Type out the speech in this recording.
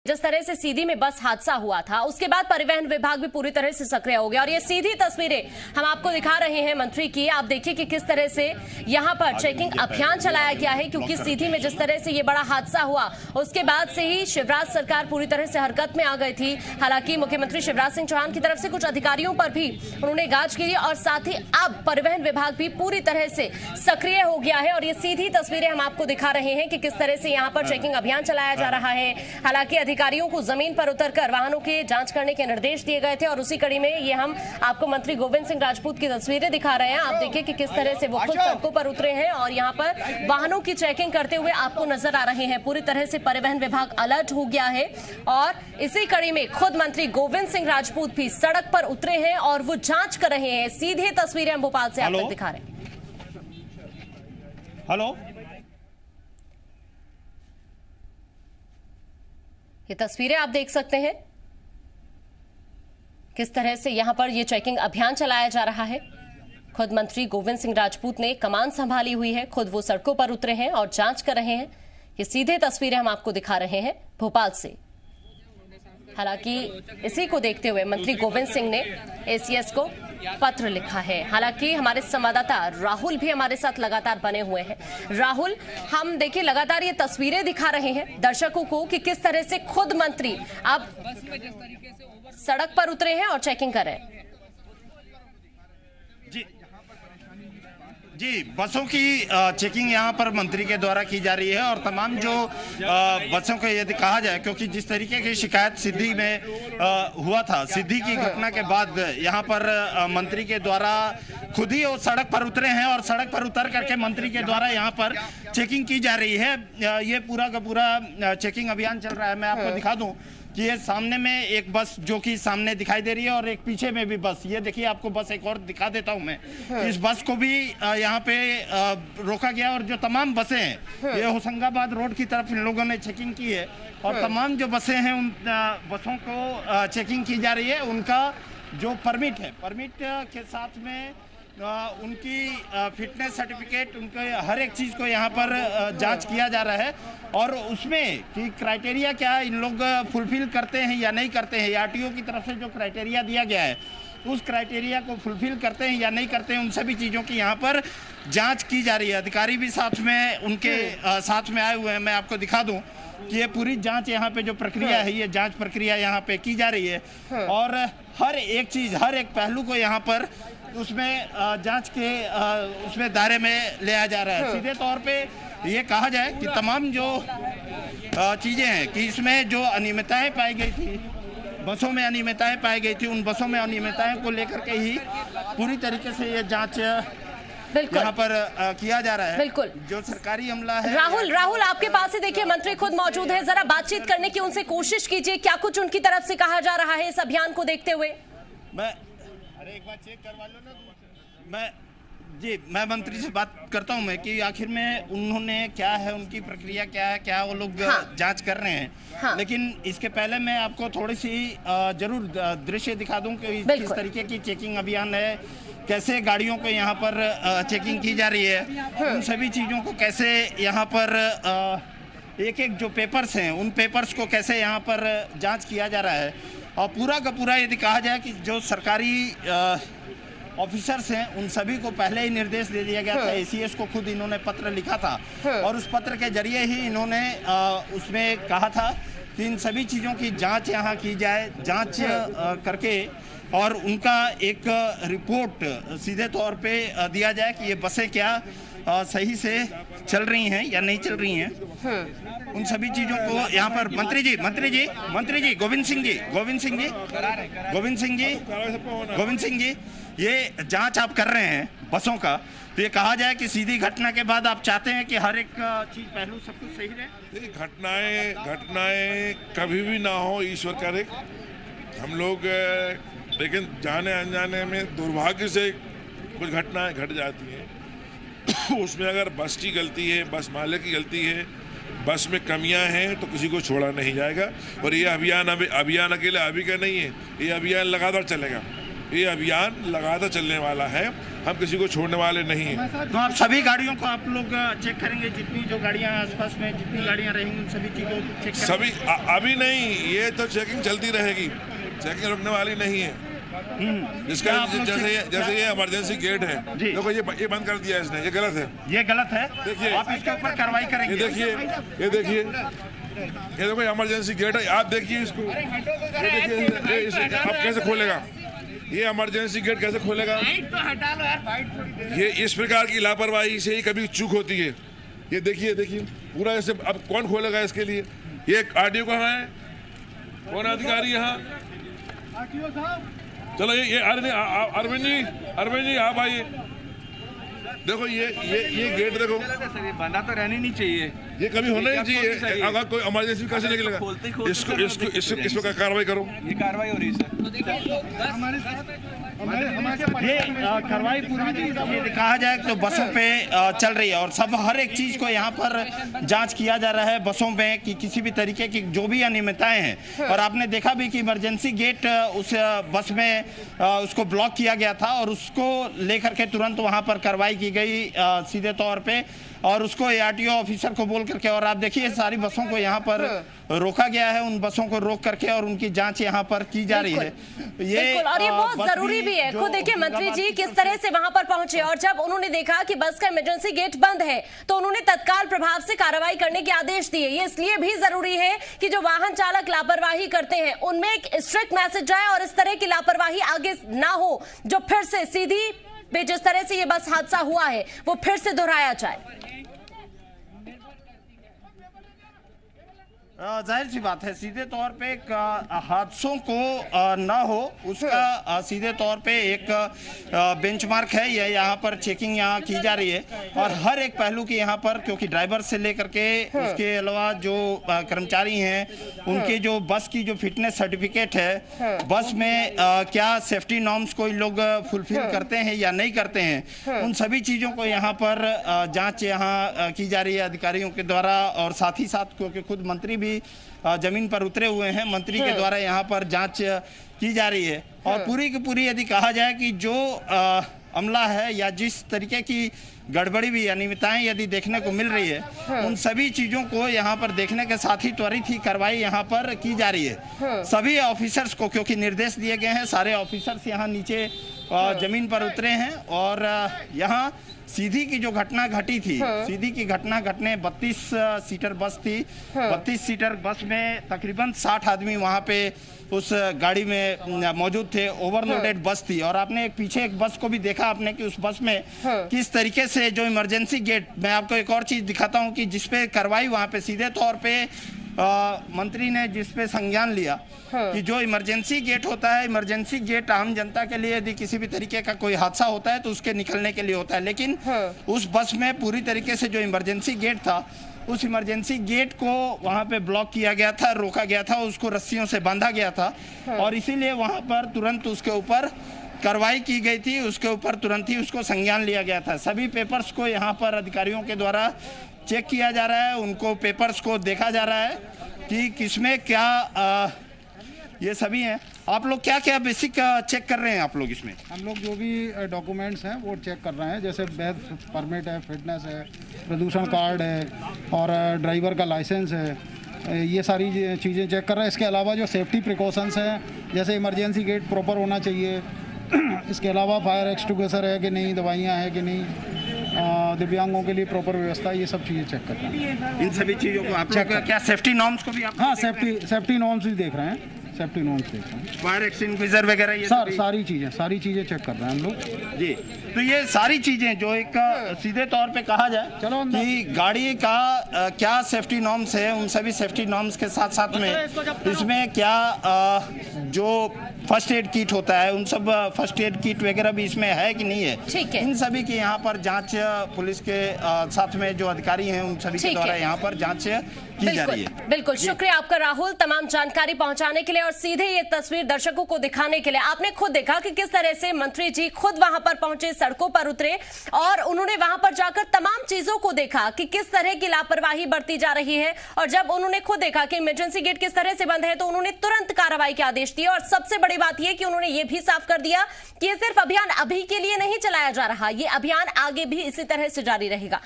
जिस तरह से सीधी में बस हादसा हुआ था उसके बाद परिवहन विभाग भी पूरी तरह से सक्रिय हो गया और ये सीधी तस्वीरें हम आपको दिखा रहे हैं मंत्री की। आप देखिए कि किस तरह से यहां पर चेकिंग अभियान चलाया गया है, क्योंकि सीधी में जिस तरह से ये बड़ा हादसा हुआ उसके बाद से ही शिवराज सरकार पूरी तरह से हरकत में आ गई थी। हालांकि मुख्यमंत्री शिवराज सिंह चौहान की तरफ से कुछ अधिकारियों पर भी उन्होंने गाज की और साथ ही अब परिवहन विभाग भी पूरी तरह से सक्रिय हो गया है और ये सीधी तस्वीरें हम आपको दिखा रहे हैं कि किस तरह से यहाँ पर चेकिंग अभियान चलाया जा रहा है। हालांकि अधिकारियों को जमीन पर उतरकर वाहनों की जांच करने के निर्देश दिए गए थे और उसी कड़ी में ये हम आपको मंत्री गोविंद सिंह राजपूत की तस्वीरें दिखा रहे हैं। आप देखिए कि किस तरह से वो खुद सड़कों पर उतरे हैं और यहाँ पर वाहनों की चेकिंग करते हुए आपको नजर आ रहे हैं। पूरी तरह से परिवहन विभाग अलर्ट हो गया है और इसी कड़ी में खुद मंत्री गोविंद सिंह राजपूत भी सड़क पर उतरे हैं और वो जांच कर रहे हैं। सीधे तस्वीरें हम भोपाल से आप तक दिखा रहे हैं। हेलो, ये तस्वीरें आप देख सकते हैं किस तरह से यहां पर ये चेकिंग अभियान चलाया जा रहा है। खुद मंत्री गोविंद सिंह राजपूत ने कमान संभाली हुई है, खुद वो सड़कों पर उतरे हैं और जांच कर रहे हैं। ये सीधे तस्वीरें हम आपको दिखा रहे हैं भोपाल से। हालांकि इसी को देखते हुए मंत्री गोविंद सिंह ने एसीएस को पत्र लिखा है। हालांकि हमारे संवाददाता राहुल भी हमारे साथ लगातार बने हुए हैं। राहुल, हम देखिए लगातार ये तस्वीरें दिखा रहे हैं दर्शकों को कि किस तरह से खुद मंत्री अब सड़क पर उतरे हैं और चेकिंग कर रहे हैं। जी, बसों की चेकिंग यहाँ पर मंत्री के द्वारा की जा रही है और तमाम जो बसों को यदि कहा जाए, क्योंकि जिस तरीके की शिकायत सिद्धि में हुआ था, सिद्धि की घटना के बाद यहाँ पर मंत्री के द्वारा खुद ही वो सड़क पर उतरे हैं और सड़क पर उतर करके मंत्री के द्वारा यहाँ पर चेकिंग की जा रही है। ये पूरा का पूरा चेकिंग अभियान चल रहा है। मैं आपको दिखा दूँ कि ये सामने में एक बस जो कि सामने दिखाई दे रही है और एक पीछे में भी बस, ये देखिए आपको बस एक और दिखा देता हूं मैं। इस बस को भी यहाँ पे रोका गया और जो तमाम बसें हैं ये होशंगाबाद रोड की तरफ इन लोगों ने चेकिंग की है और तमाम जो बसें हैं उन बसों को चेकिंग की जा रही है। उनका जो परमिट है, परमिट के साथ में उनकी फिटनेस सर्टिफिकेट, उनके हर एक चीज़ को यहाँ पर जांच किया जा रहा है और उसमें कि क्राइटेरिया क्या इन लोग फुलफिल करते हैं या नहीं करते हैं। आरटीओ की तरफ से जो क्राइटेरिया दिया गया है उस क्राइटेरिया को फुलफिल करते हैं या नहीं करते हैं, उन सभी चीज़ों की यहाँ पर जांच की जा रही है। अधिकारी भी साथ में उनके साथ में आए हुए हैं। मैं आपको दिखा दूँ कि ये पूरी जांच यहाँ पे जो प्रक्रिया है, ये जांच प्रक्रिया यहाँ पे की जा रही है और हर एक चीज़, हर एक पहलू को यहाँ पर उसमें जांच के उसमें दायरे में लिया जा रहा है। सीधे तौर पे ये कहा जाए कि तमाम जो चीज़ें हैं कि इसमें जो अनियमितताएं पाई गई थी, बसों में अनियमितताएं पाई गई थी, उन बसों में अनियमितताएं को लेकर के ही पूरी तरीके से ये जांच यहाँ पर किया जा रहा है। बिल्कुल, जो सरकारी अमला है। राहुल आपके पास ही देखिए मंत्री खुद मौजूद है, जरा बातचीत करने की उनसे कोशिश कीजिए। क्या कुछ उनकी तरफ से कहा जा रहा है इस अभियान को देखते हुए? अरे एक बार चेक करवा लो ना। मैं मंत्री से बात करता हूं मैं कि आखिर में उन्होंने क्या है, उनकी प्रक्रिया क्या है, क्या वो लोग जांच कर रहे हैं। लेकिन इसके पहले मैं आपको थोड़ी सी जरूर दृश्य दिखा दूं कि किस तरीके की चेकिंग अभियान है, कैसे गाड़ियों को यहाँ पर चेकिंग की जा रही है, उन सभी चीज़ों को कैसे यहाँ पर एक एक जो पेपर्स हैं उन पेपर्स को कैसे यहाँ पर जाँच किया जा रहा है। और पूरा का पूरा यदि कहा जाए कि जो सरकारी ऑफिसर्स हैं उन सभी को पहले ही निर्देश दे दिया गया था। एसीएस को खुद इन्होंने पत्र लिखा था और उस पत्र के जरिए ही इन्होंने उसमें कहा था कि इन सभी चीज़ों की जांच यहाँ की जाए, जांच करके और उनका एक रिपोर्ट सीधे तौर पे दिया जाए कि ये बसें क्या सही से चल रही हैं या नहीं चल रही हैं। उन सभी चीज़ों को यहाँ पर मंत्री जी गोविंद सिंह जी ये जांच आप कर रहे हैं बसों का, तो ये कहा जाए कि सीधी घटना के बाद आप चाहते हैं कि हर एक चीज़ पहलू सब कुछ सही रहे। घटनाएं कभी भी ना हो, ईश्वर करे। हम लोग लेकिन जाने अनजाने में दुर्भाग्य से कुछ घटनाएं घट जाती हैं। उसमें अगर बस की गलती है, बस मालिक की गलती है, बस में कमियां हैं तो किसी को छोड़ा नहीं जाएगा। और ये अभियान अकेले अभी का नहीं है, ये अभियान लगातार चलेगा। ये अभियान लगातार चलने वाला है। हम किसी को छोड़ने वाले नहीं हैं। तो आप सभी गाड़ियों को आप लोग चेक करेंगे, जितनी जो गाड़ियां आसपास में जितनी गाड़ियां रहेंगी उन सभी चीज़ों को चेक करेंगे? सभी अभी नहीं, ये तो चेकिंग चलती रहेगी, चेकिंग रुकने वाली नहीं है। जिसका जैसे ये इमरजेंसी गेट है, देखो ये बंद कर दिया इसने, ये गलत है, ये गलत है। देखिए आप इसके ऊपर कार्रवाई करेंगे? ये देखिए ये देखो इमरजेंसी गेट है, आप देखिए इसको, ये देखिए अब कैसे खोलेगा, ये इमरजेंसी गेट कैसे खोलेगा? ये इस प्रकार की लापरवाही से ही कभी चूक होती है। ये देखिए पूरा ऐसे, अब कौन खोलेगा इसके लिए? ये आरटीओ कहाँ है, कौन अधिकारी यहाँ? चलो ये अरविंद जी आप आइए, देखो ये गेट देखो, बंदा तो रहनी नहीं चाहिए, ये कभी होना नहीं चाहिए। अगर कोई इमरजेंसी कैसे निकलेगा? इसको कार्रवाई करो। ये कार्रवाई हो रही है सर। ये कार्रवाई पूरी ये कहा जाए तो बसों पे चल रही है और सब हर एक चीज को यहाँ पर जांच किया जा रहा है बसों में कि किसी भी तरीके की जो भी अनियमितताएं हैं। और आपने देखा भी कि इमरजेंसी गेट उस बस में उसको ब्लॉक किया गया था और उसको लेकर के तुरंत वहां पर कार्रवाई की गई सीधे तौर पे, और उसको आरटीओ ऑफिसर को बोल करके, और आप देखिए सारी बसों को यहाँ पर रोका गया है, उन बसों को रोक करके और उनकी जांच यहाँ पर की जा रही है। और ये बहुत जरूरी भी है। खुद देखिए मंत्री जी किस तरह से वहां पर पहुंचे और जब उन्होंने देखा कि बस का इमरजेंसी गेट बंद है तो उन्होंने तत्काल प्रभाव से कार्रवाई करने के आदेश दिए। ये इसलिए भी जरूरी है कि जो वाहन चालक लापरवाही करते हैं उनमें एक स्ट्रिक्ट मैसेज जाए और इस तरह की लापरवाही आगे ना हो, जो फिर से सीधी जिस तरह से ये बस हादसा हुआ है वो फिर से दोहराया जाए। जाहिर सी बात है, सीधे तौर पे हादसों को ना हो उसका सीधे तौर पे एक बेंचमार्क है। ये यहाँ पर चेकिंग यहाँ की जा रही है और हर एक पहलू की यहाँ पर, क्योंकि ड्राइवर से लेकर के उसके अलावा जो कर्मचारी हैं उनके जो बस की जो फिटनेस सर्टिफिकेट है, बस में क्या सेफ्टी नॉर्म्स को लोग फुलफिल करते हैं या नहीं करते हैं, उन सभी चीज़ों को यहाँ पर जाँच यहाँ की जा रही है अधिकारियों के द्वारा। और साथ ही साथ क्योंकि खुद मंत्री भी जमीन पर उतरे हुए हैं, मंत्री के द्वारा यहाँ पर जांच की जा रही है। और पूरी की पूरी यदि कहा जाए कि जो अमला है या जिस तरीके की गड़बड़ी भी अनियमितताएं यदि देखने को मिल रही है, उन सभी चीज़ों को यहाँ पर देखने के साथ ही त्वरित ही कार्रवाई यहाँ पर की जा रही है। सभी ऑफिसर्स को, क्योंकि निर्देश दिए गए हैं, सारे ऑफिसर्स यहाँ नीचे जमीन पर उतरे हैं और यहाँ सीधी की जो घटना घटी थी, सीधी की घटना घटने 32 सीटर बस थी। 32 सीटर बस में तकरीबन 60 आदमी वहाँ पे उस गाड़ी में मौजूद थे। ओवरलोडेड बस थी और आपने एक पीछे एक बस को भी देखा आपने कि उस बस में किस तरीके से जो इमरजेंसी गेट, मैं आपको एक और चीज़ दिखाता हूँ कि जिसपे कार्रवाई वहाँ पे सीधे तौर पे मंत्री ने जिसपे संज्ञान लिया कि जो इमरजेंसी गेट होता है, इमरजेंसी गेट आम जनता के लिए यदि किसी भी तरीके का कोई हादसा होता है तो उसके निकलने के लिए होता है, लेकिन उस बस में पूरी तरीके से जो इमरजेंसी गेट था, उस इमरजेंसी गेट को वहाँ पे ब्लॉक किया गया था, रोका गया था, उसको रस्सियों से बांधा गया था और इसीलिए वहाँ पर तुरंत उसके ऊपर कार्रवाई की गई थी, उसके ऊपर तुरंत ही उसको संज्ञान लिया गया था। सभी पेपर्स को यहाँ पर अधिकारियों के द्वारा चेक किया जा रहा है, उनको पेपर्स को देखा जा रहा है कि किसमें क्या ये सभी हैं। आप लोग क्या क्या बेसिक चेक कर रहे हैं आप लोग इसमें? हम लोग जो भी डॉक्यूमेंट्स हैं वो चेक कर रहे हैं, जैसे वैध परमिट है, फिटनेस है, प्रदूषण कार्ड है और ड्राइवर का लाइसेंस है, ये सारी चीज़ें चेक कर रहे हैं। इसके अलावा जो सेफ्टी प्रिकॉशंस हैं, जैसे इमरजेंसी गेट प्रॉपर होना चाहिए, इसके अलावा फायर एक्सटिंग्विशर है कि नहीं, दवाइयाँ हैं कि नहीं, दिव्यांगों के लिए प्रॉपर व्यवस्था, ये सब चीज़ें चेक कर रहे हैं। इन सभी चीज़ों को आप चेक, क्या सेफ्टी नॉर्म्स को भी आप? हाँ, सेफ्टी नॉर्म्स भी देख रहे हैं, सेफ्टी नॉर्म्स देख रहे हैं, फायर एक्सटिंग्विशर वगैरह, ये सारी चीज़ें चेक कर रहे हैं हम लोग जी। तो ये सारी चीज़ें जो एक सीधे तौर पे कहा जाए कि गाड़ी का क्या सेफ्टी नॉर्म्स है, उन सभी सेफ्टी नॉर्म्स के साथ साथ में इसमें क्या जो फर्स्ट एड किट होता है, उन सब फर्स्ट एड किट वगैरह भी इसमें है कि नहीं है, इन सभी की यहाँ पर जांच पुलिस के साथ में जो अधिकारी हैं उन सभी के द्वारा यहाँ पर जांच की जा रही है। बिल्कुल, शुक्रिया आपका राहुल, तमाम जानकारी पहुंचाने के लिए और सीधे ये तस्वीर दर्शकों को दिखाने के लिए। आपने खुद देखा कि किस तरह से मंत्री जी खुद वहां पर पहुंचे, सड़कों पर उतरे और उन्होंने वहां पर जाकर तमाम चीजों को देखा कि किस तरह की लापरवाही बरती जा रही है। और जब उन्होंने खुद देखा कि इमरजेंसी गेट किस तरह से बंद है तो उन्होंने तुरंत कार्रवाई के आदेश दिए। और सबसे बड़ी बात यह कि उन्होंने ये भी साफ कर दिया कि ये सिर्फ अभियान अभी के लिए नहीं चलाया जा रहा, ये अभियान आगे भी इसी तरह से जारी रहेगा।